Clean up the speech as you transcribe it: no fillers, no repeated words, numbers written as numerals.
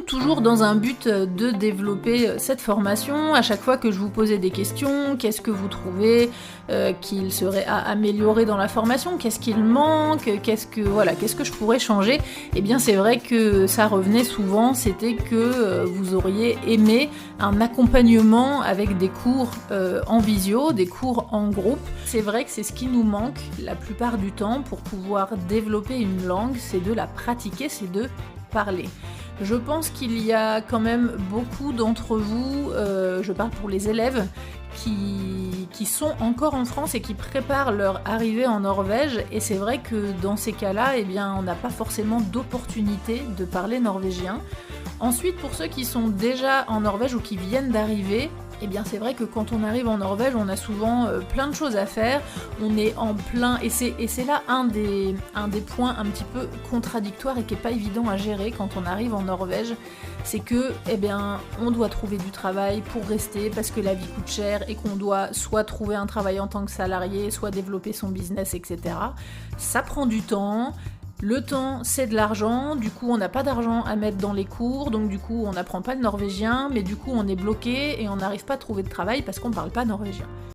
toujours dans un but de développer cette formation. À chaque fois que je vous posais des questions, qu'est-ce que vous trouvez qu'il serait à améliorer dans la formation, qu'est-ce qu'il manque, qu'est-ce que je pourrais changer, et bien c'est vrai que ça revenait souvent, c'était que vous auriez aimé un accompagnement avec des cours en visio, des cours en groupe. C'est vrai que c'est ce qui nous manque la plupart du temps pour pouvoir développer une langue, c'est de la pratiquer, c'est de parler. Je pense qu'il y a quand même beaucoup d'entre vous, je parle pour les élèves, qui sont encore en France et qui préparent leur arrivée en Norvège, et c'est vrai que dans ces cas-là, eh bien, on n'a pas forcément d'opportunité de parler norvégien. Ensuite, pour ceux qui sont déjà en Norvège ou qui viennent d'arriver, eh bien c'est vrai que quand on arrive en Norvège, on a souvent plein de choses à faire, on est en plein, et c'est là un des points un petit peu contradictoires et qui est pas évident à gérer quand on arrive en Norvège, c'est que, eh bien, on doit trouver du travail pour rester parce que la vie coûte cher et qu'on doit soit trouver un travail en tant que salarié, soit développer son business, etc. Ça prend du temps. Le temps, c'est de l'argent, du coup on n'a pas d'argent à mettre dans les cours, donc du coup on n'apprend pas le norvégien, mais du coup on est bloqué et on n'arrive pas à trouver de travail parce qu'on ne parle pas norvégien.